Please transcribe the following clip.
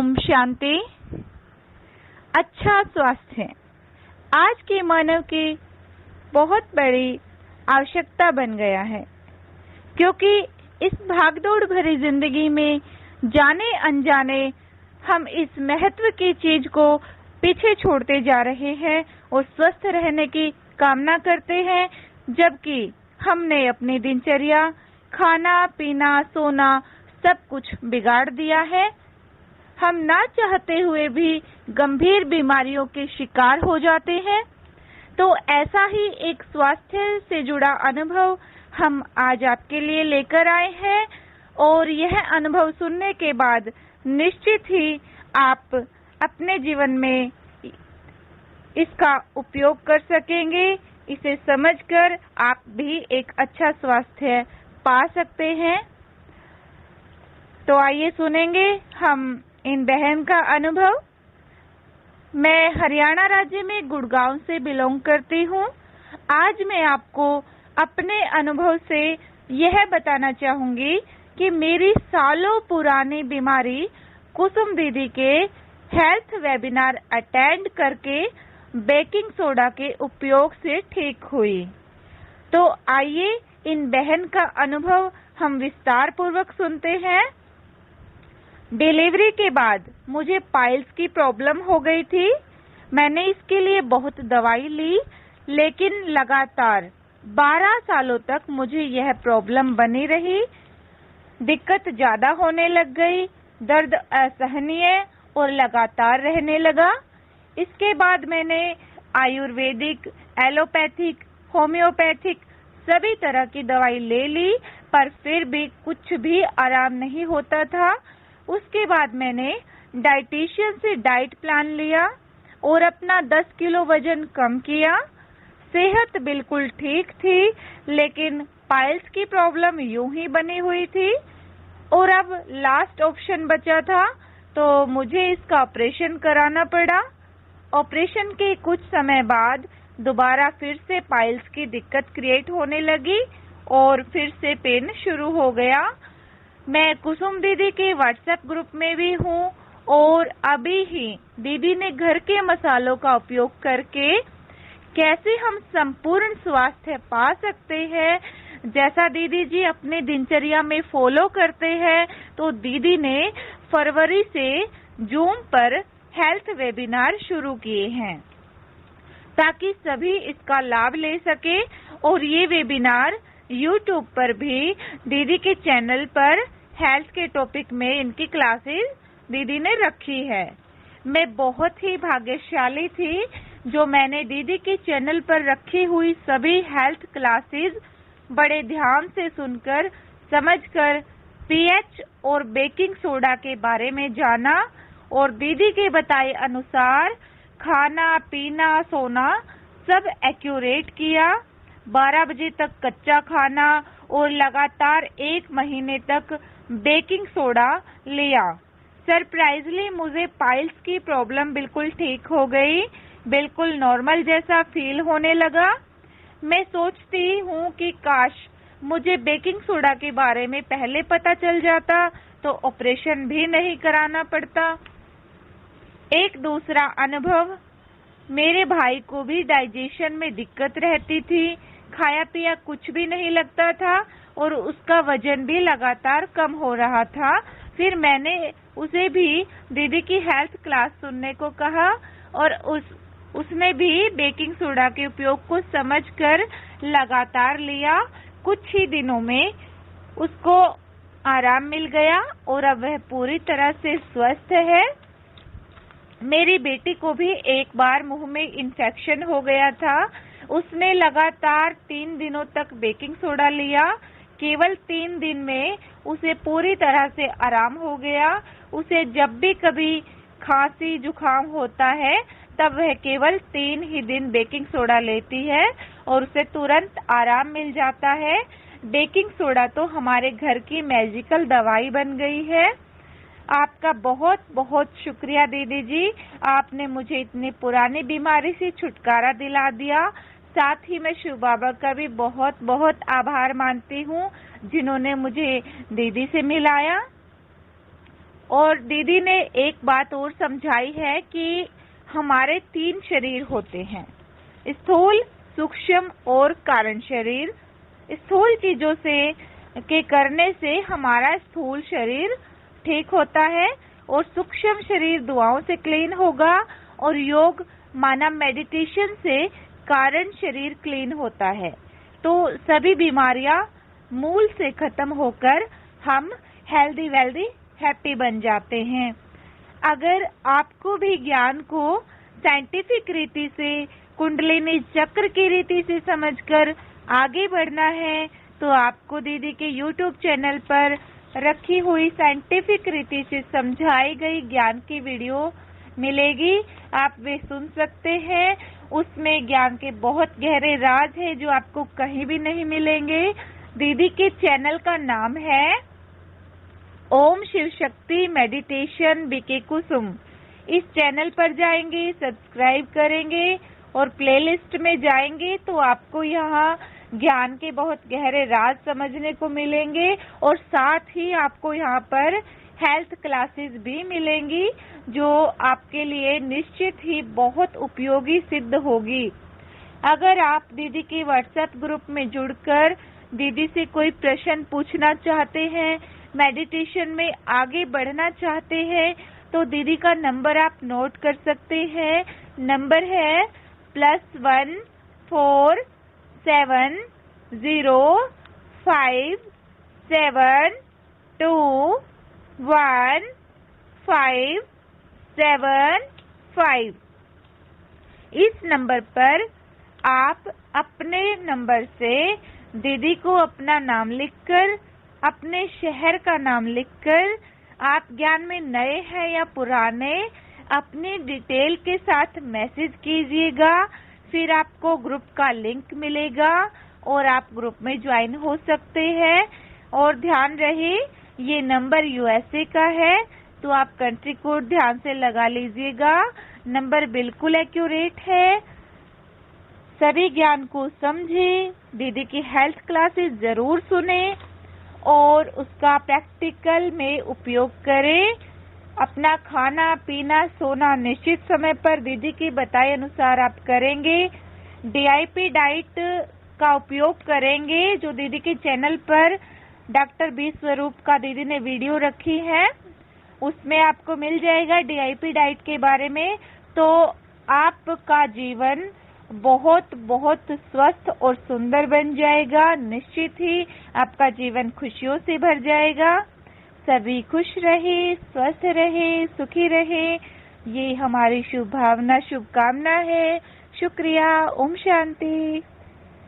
ओम शांति। अच्छा स्वास्थ्य आज के मानव की बहुत बड़ी आवश्यकता बन गया है, क्योंकि इस भागदौड़ भरी जिंदगी में जाने अनजाने हम इस महत्व की चीज को पीछे छोड़ते जा रहे हैं और स्वस्थ रहने की कामना करते हैं, जबकि हमने अपनी दिनचर्या, खाना पीना, सोना सब कुछ बिगाड़ दिया है। हम ना चाहते हुए भी गंभीर बीमारियों के शिकार हो जाते हैं। तो ऐसा ही एक स्वास्थ्य से जुड़ा अनुभव हम आज आपके लिए लेकर आए हैं, और यह अनुभव सुनने के बाद निश्चित ही आप अपने जीवन में इसका उपयोग कर सकेंगे। इसे समझकर आप भी एक अच्छा स्वास्थ्य पा सकते हैं। तो आइए सुनेंगे हम इन बहन का अनुभव। मैं हरियाणा राज्य में गुड़गांव से बिलोंग करती हूँ। आज मैं आपको अपने अनुभव से यह बताना चाहूंगी कि मेरी सालों पुरानी बीमारी कुसुम दीदी के हेल्थ वेबिनार अटेंड करके बेकिंग सोडा के उपयोग से ठीक हुई। तो आइए इन बहन का अनुभव हम विस्तार पूर्वक सुनते हैं। डिलीवरी के बाद मुझे पाइल्स की प्रॉब्लम हो गई थी। मैंने इसके लिए बहुत दवाई ली, लेकिन लगातार 12 सालों तक मुझे यह प्रॉब्लम बनी रही। दिक्कत ज्यादा होने लग गई, दर्द असहनीय और लगातार रहने लगा। इसके बाद मैंने आयुर्वेदिक, एलोपैथिक, होम्योपैथिक सभी तरह की दवाई ले ली, पर फिर भी कुछ भी आराम नहीं होता था। उसके बाद मैंने डाइटिशियन से डाइट प्लान लिया और अपना 10 किलो वजन कम किया। सेहत बिल्कुल ठीक थी, लेकिन पाइल्स की प्रॉब्लम यूं ही बनी हुई थी। और अब लास्ट ऑप्शन बचा था, तो मुझे इसका ऑपरेशन कराना पड़ा। ऑपरेशन के कुछ समय बाद दोबारा फिर से पाइल्स की दिक्कत क्रिएट होने लगी और फिर से पेन शुरू हो गया। मैं कुसुम दीदी के व्हाट्सएप ग्रुप में भी हूँ, और अभी ही दीदी ने घर के मसालों का उपयोग करके कैसे हम संपूर्ण स्वास्थ्य पा सकते हैं, जैसा दीदी जी अपने दिनचर्या में फॉलो करते हैं, तो दीदी ने फरवरी से जून पर हेल्थ वेबिनार शुरू किए हैं ताकि सभी इसका लाभ ले सके। और ये वेबिनार यूट्यूब पर भी दीदी के चैनल पर हेल्थ के टॉपिक में इनकी क्लासेस दीदी ने रखी है। मैं बहुत ही भाग्यशाली थी जो मैंने दीदी के चैनल पर रखी हुई सभी हेल्थ क्लासेस बड़े ध्यान से सुनकर, समझकर पीएच और बेकिंग सोडा के बारे में जाना, और दीदी के बताए अनुसार खाना पीना सोना सब एक्यूरेट किया। 12 बजे तक कच्चा खाना और लगातार 1 महीने तक बेकिंग सोडा लिया। सरप्राइजली मुझे पाइल्स की प्रॉब्लम बिल्कुल ठीक हो गई, बिल्कुल नॉर्मल जैसा फील होने लगा। मैं सोचती हूँ कि काश मुझे बेकिंग सोडा के बारे में पहले पता चल जाता तो ऑपरेशन भी नहीं कराना पड़ता। एक दूसरा अनुभव, मेरे भाई को भी डाइजेशन में दिक्कत रहती थी, खाया पिया कुछ भी नहीं लगता था और उसका वजन भी लगातार कम हो रहा था। फिर मैंने उसे भी दीदी की हेल्थ क्लास सुनने को कहा, और उसने भी बेकिंग सोडा के उपयोग को समझकर लगातार लिया। कुछ ही दिनों में उसको आराम मिल गया और अब वह पूरी तरह से स्वस्थ है। मेरी बेटी को भी एक बार मुंह में इन्फेक्शन हो गया था। उसने लगातार 3 दिनों तक बेकिंग सोडा लिया। केवल 3 दिन में उसे पूरी तरह से आराम हो गया। उसे जब भी कभी खांसी जुकाम होता है तब वह केवल 3 ही दिन बेकिंग सोडा लेती है और उसे तुरंत आराम मिल जाता है। बेकिंग सोडा तो हमारे घर की मैजिकल दवाई बन गई है। आपका बहुत बहुत शुक्रिया दीदी जी, आपने मुझे इतनी पुरानी बीमारी से छुटकारा दिला दिया। साथ ही मैं शिव बाबा का भी बहुत बहुत आभार मानती हूँ जिन्होंने मुझे दीदी से मिलाया। और दीदी ने एक बात और समझाई है कि हमारे 3 शरीर होते हैं, स्थूल, सूक्ष्म और कारण शरीर। स्थूल चीजों के करने से हमारा स्थूल शरीर ठीक होता है और सूक्ष्म शरीर दुआओं से क्लीन होगा और योग माना मेडिटेशन से कारण शरीर क्लीन होता है। तो सभी बीमारियां मूल से खत्म होकर हम हेल्दी वेल्दी हैप्पी बन जाते हैं। अगर आपको भी ज्ञान को साइंटिफिक रीति से, कुंडलिनी चक्र की रीति से समझकर आगे बढ़ना है तो आपको दीदी के YouTube चैनल पर रखी हुई साइंटिफिक रीति से समझाई गई ज्ञान की वीडियो मिलेगी, आप वे सुन सकते हैं। उसमें ज्ञान के बहुत गहरे राज है जो आपको कहीं भी नहीं मिलेंगे। दीदी के चैनल का नाम है ओम शिव शक्ति मेडिटेशन बीके कुसुम। इस चैनल पर जाएंगे, सब्सक्राइब करेंगे और प्लेलिस्ट में जाएंगे तो आपको यहाँ ज्ञान के बहुत गहरे राज समझने को मिलेंगे और साथ ही आपको यहाँ पर हेल्थ क्लासेस भी मिलेंगी जो आपके लिए निश्चित ही बहुत उपयोगी सिद्ध होगी। अगर आप दीदी के व्हाट्सएप ग्रुप में जुड़कर दीदी से कोई प्रश्न पूछना चाहते हैं, मेडिटेशन में आगे बढ़ना चाहते हैं तो दीदी का नंबर आप नोट कर सकते हैं। नंबर है +1 4 7 0 5 7 2 1 5 7 5। इस नंबर पर आप अपने नंबर से दीदी को अपना नाम लिखकर, अपने शहर का नाम लिखकर, आप ज्ञान में नए हैं या पुराने, अपनी डिटेल के साथ मैसेज कीजिएगा। फिर आपको ग्रुप का लिंक मिलेगा और आप ग्रुप में ज्वाइन हो सकते हैं। और ध्यान रहे ये नंबर USA का है तो आप कंट्री कोड ध्यान से लगा लीजिएगा। नंबर बिल्कुल एक्यूरेट है। सभी ज्ञान को समझें, दीदी की हेल्थ क्लासेस जरूर सुने और उसका प्रैक्टिकल में उपयोग करें। अपना खाना पीना सोना निश्चित समय पर दीदी के बताए अनुसार आप करेंगे। DIP डाइट का उपयोग करेंगे जो दीदी के चैनल पर डॉक्टर बी स्वरूप का दीदी ने वीडियो रखी है, उसमें आपको मिल जाएगा DIP डाइट के बारे में। तो आपका जीवन बहुत बहुत स्वस्थ और सुंदर बन जाएगा। निश्चित ही आपका जीवन खुशियों से भर जाएगा। सभी खुश रहे, स्वस्थ रहे, सुखी रहे, ये हमारी शुभ भावना, शुभकामना है। शुक्रिया। ओम शांति।